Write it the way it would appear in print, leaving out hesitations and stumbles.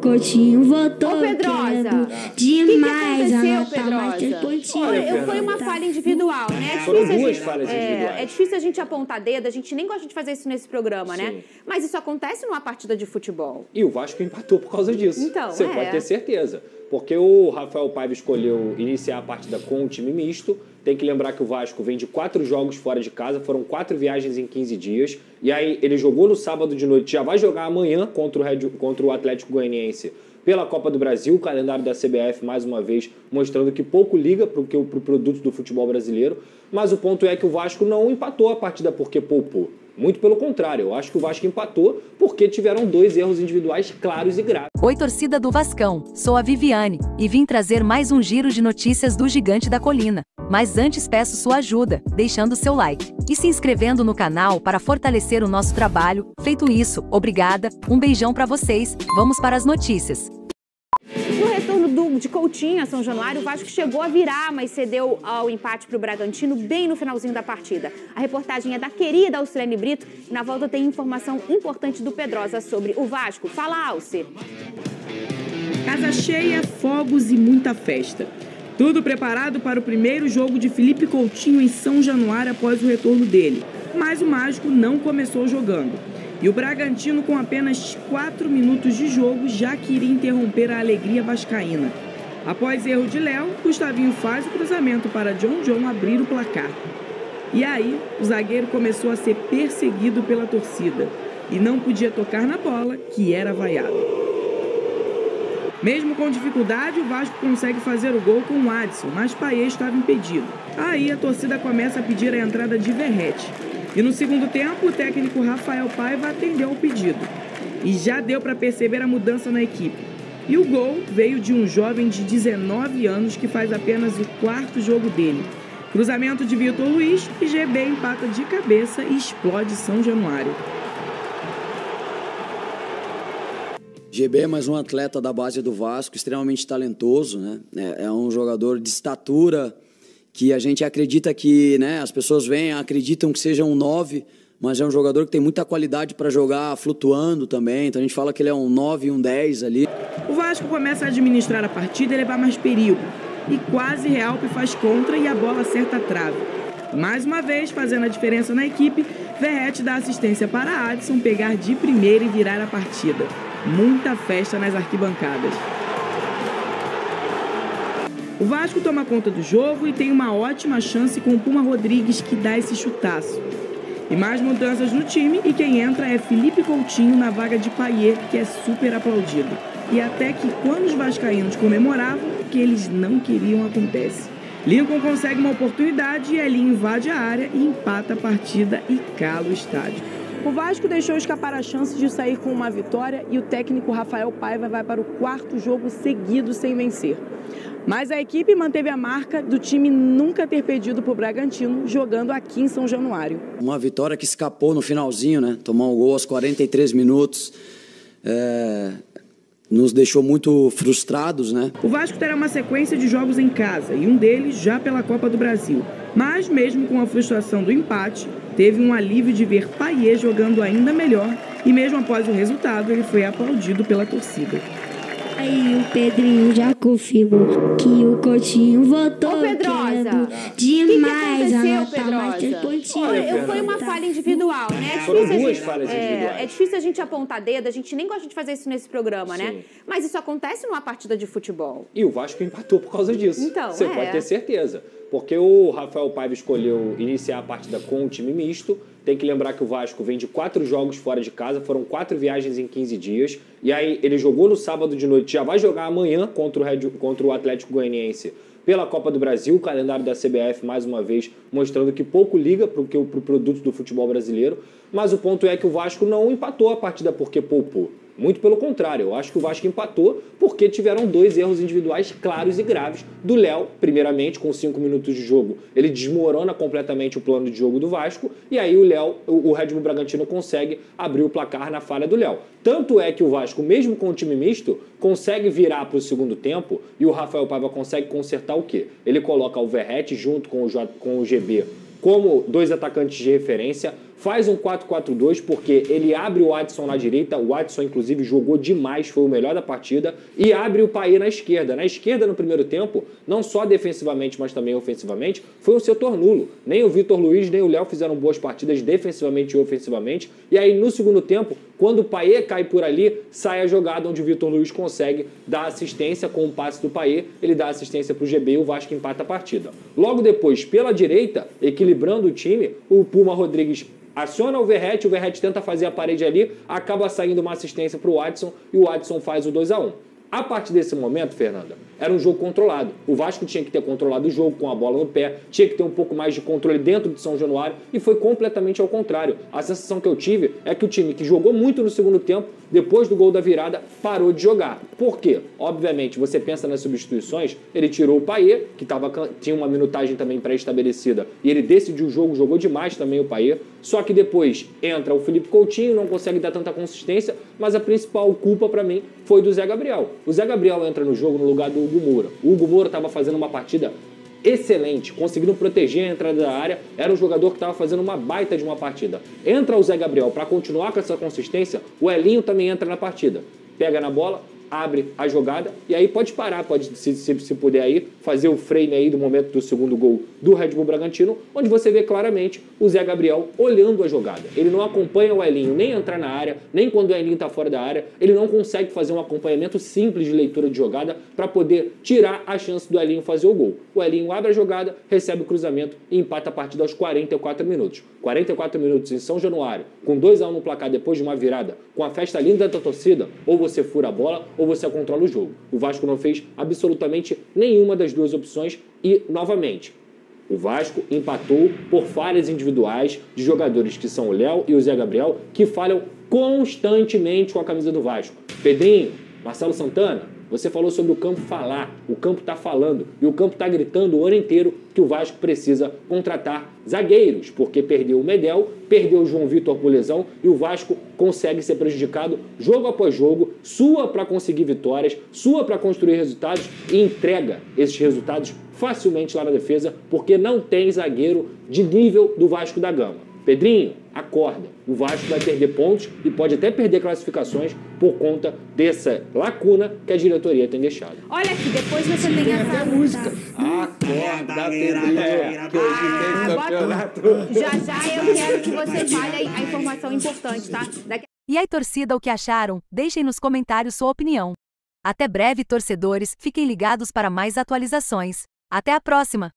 Coutinho votou. Ô, Pedrosa, demais. O que aconteceu, Pedrosa? Foi uma falha individual, né? Foram duas falhas individuais. É difícil a gente apontar dedo, a gente nem gosta de fazer isso nesse programa, né? Mas isso acontece numa partida de futebol. E o Vasco empatou por causa disso. Então, Você pode ter certeza. Porque o Rafael Paiva escolheu iniciar a partida com um time misto. Tem que lembrar que o Vasco vem de 4 jogos fora de casa, foram 4 viagens em 15 dias. E aí ele jogou no sábado de noite, já vai jogar amanhã contra o Atlético Goianiense pela Copa do Brasil, o calendário da CBF mais uma vez mostrando que pouco liga para o produto do futebol brasileiro. Mas o ponto é que o Vasco não empatou a partida porque poupou. Muito pelo contrário, eu acho que o Vasco empatou porque tiveram 2 erros individuais claros e graves. Oi, torcida do Vascão, sou a Viviane e vim trazer mais um giro de notícias do Gigante da Colina. Mas antes peço sua ajuda, deixando seu like e se inscrevendo no canal para fortalecer o nosso trabalho. Feito isso, obrigada, um beijão para vocês, vamos para as notícias. No retorno de Coutinho a São Januário, o Vasco chegou a virar, mas cedeu ao empate para o Bragantino bem no finalzinho da partida. A reportagem é da querida Alcilene Brito e na volta tem informação importante do Pedrosa sobre o Vasco. Fala, Alce. Casa cheia, fogos e muita festa. Tudo preparado para o primeiro jogo de Felipe Coutinho em São Januário após o retorno dele. Mas o Mágico não começou jogando. E o Bragantino, com apenas 4 minutos de jogo, já queria interromper a alegria vascaína. Após erro de Léo, Gustavinho faz o cruzamento para John abrir o placar. E aí, o zagueiro começou a ser perseguido pela torcida e não podia tocar na bola, que era vaiado. Mesmo com dificuldade, o Vasco consegue fazer o gol com o Adson, mas Payet estava impedido. Aí a torcida começa a pedir a entrada de Verratti. E no segundo tempo, o técnico Rafael Paiva atendeu ao pedido. E já deu para perceber a mudança na equipe. E o gol veio de um jovem de 19 anos que faz apenas o 4º jogo dele. Cruzamento de Vitor Luiz e GB empata de cabeça e explode São Januário. GB é mais um atleta da base do Vasco, extremamente talentoso, né? É um jogador de estatura que a gente acredita que, né, as pessoas acreditam que seja um 9, mas é um jogador que tem muita qualidade para jogar flutuando também. Então a gente fala que ele é um 9 e um 10 ali. O Vasco começa a administrar a partida e levar mais perigo. E quase Realpe faz contra e a bola acerta a trave. Mais uma vez, fazendo a diferença na equipe, Verratti dá assistência para Adson pegar de primeira e virar a partida. Muita festa nas arquibancadas. O Vasco toma conta do jogo e tem uma ótima chance com o Puma Rodrigues, que dá esse chutaço. E mais mudanças no time e quem entra é Felipe Coutinho na vaga de Payet, que é super aplaudido. E até que quando os vascaínos comemoravam, o que eles não queriam acontece. Lincoln consegue uma oportunidade e Elinho invade a área e empata a partida e cala o estádio. O Vasco deixou escapar a chance de sair com uma vitória e o técnico Rafael Paiva vai para o 4º jogo seguido sem vencer. Mas a equipe manteve a marca do time nunca ter perdido para o Bragantino, jogando aqui em São Januário. Uma vitória que escapou no finalzinho, né? Tomou um gol aos 43 minutos. Nos deixou muito frustrados, né? O Vasco terá uma sequência de jogos em casa e um deles já pela Copa do Brasil. Mas mesmo com a frustração do empate, teve um alívio de ver Payet jogando ainda melhor e mesmo após o resultado ele foi aplaudido pela torcida. Aí o Pedrinho já confirmou que o Coutinho votou. Ô, Pedrosa, demais. O que aconteceu, Pedrosa? Foi uma falha individual, né? Foram duas falhas individuais. É difícil a gente apontar dedo, a gente nem gosta de fazer isso nesse programa, né? Mas isso acontece numa partida de futebol. E o Vasco empatou por causa disso. Então, Você pode ter certeza. Porque o Rafael Paiva escolheu iniciar a partida com um time misto. Tem que lembrar que o Vasco vem de 4 jogos fora de casa, foram 4 viagens em 15 dias. E aí ele jogou no sábado de noite, já vai jogar amanhã contra o Atlético Goianiense pela Copa do Brasil, o calendário da CBF mais uma vez mostrando que pouco liga para o produto do futebol brasileiro. Mas o ponto é que o Vasco não empatou a partida porque poupou. Muito pelo contrário, eu acho que o Vasco empatou porque tiveram 2 erros individuais claros e graves do Léo. Primeiramente, com 5 minutos de jogo, ele desmorona completamente o plano de jogo do Vasco e aí o Red Bull Bragantino consegue abrir o placar na falha do Léo. Tanto é que o Vasco, mesmo com o time misto, consegue virar para o segundo tempo e o Rafael Paiva consegue consertar o quê? Ele coloca o Verratti junto com o GB como 2 atacantes de referência, faz um 4-4-2 porque ele abre o Adson na direita, o Adson inclusive jogou demais, foi o melhor da partida, e abre o Payet na esquerda. Na esquerda, no primeiro tempo, não só defensivamente, mas também ofensivamente, foi um setor nulo. Nem o Vitor Luiz, nem o Léo fizeram boas partidas defensivamente e ofensivamente, e aí no segundo tempo, quando o Payet cai por ali, sai a jogada onde o Vitor Luiz consegue dar assistência com o passe do Payet, ele dá assistência para o GB e o Vasco empata a partida. Logo depois, pela direita, equilibrando o time, o Puma Rodrigues aciona o Verratti tenta fazer a parede ali, acaba saindo uma assistência para o Adson e o Adson faz o 2-1. A partir desse momento, Fernanda, era um jogo controlado. O Vasco tinha que ter controlado o jogo com a bola no pé, tinha que ter um pouco mais de controle dentro de São Januário e foi completamente ao contrário. A sensação que eu tive é que o time que jogou muito no segundo tempo, depois do gol da virada, parou de jogar. Por quê? Obviamente, você pensa nas substituições, ele tirou o Payet, que tinha uma minutagem também pré-estabelecida, e ele decidiu o jogo, jogou demais também o Payet, só que depois entra o Felipe Coutinho, não consegue dar tanta consistência, mas a principal culpa para mim foi do Zé Gabriel. O Zé Gabriel entra no jogo no lugar do Hugo Moura. O Hugo Moura estava fazendo uma partida excelente, conseguindo proteger a entrada da área, era um jogador que estava fazendo uma baita de uma partida. Entra o Zé Gabriel para continuar com essa consistência, o Elinho também entra na partida. Pega na bola, abre a jogada e aí pode parar, pode, se puder aí, fazer o frame aí do momento do segundo gol do Red Bull Bragantino, onde você vê claramente o Zé Gabriel olhando a jogada. Ele não acompanha o Elinho nem entrar na área, nem quando o Elinho está fora da área, ele não consegue fazer um acompanhamento simples de leitura de jogada para poder tirar a chance do Elinho fazer o gol. O Elinho abre a jogada, recebe o cruzamento e empata a partida aos 44 minutos. 44 minutos em São Januário, com 2-1 no placar depois de uma virada, com a festa linda da torcida, ou você fura a bola ou você controla o jogo. O Vasco não fez absolutamente nenhuma das duas opções e, novamente, o Vasco empatou por falhas individuais de jogadores que são o Léo e o Zé Gabriel, que falham constantemente com a camisa do Vasco. Pedrinho, Marcelo Santana, você falou sobre o campo falar, o campo está falando e o campo está gritando o ano inteiro que o Vasco precisa contratar zagueiros, porque perdeu o Medel, perdeu o João Vitor por lesão e o Vasco consegue ser prejudicado jogo após jogo, sua para conseguir vitórias, sua para construir resultados e entrega esses resultados facilmente lá na defesa, porque não tem zagueiro de nível do Vasco da Gama. Pedrinho, acorda. O Vasco vai perder pontos e pode até perder classificações por conta dessa lacuna que a diretoria tem deixado. Olha aqui, depois você tem essa música. Acorda, Pedrinho, que hoje tem campeonato. Já eu quero que você fale a informação importante, tá? E aí, torcida, o que acharam? Deixem nos comentários sua opinião. Até breve, torcedores, fiquem ligados para mais atualizações. Até a próxima!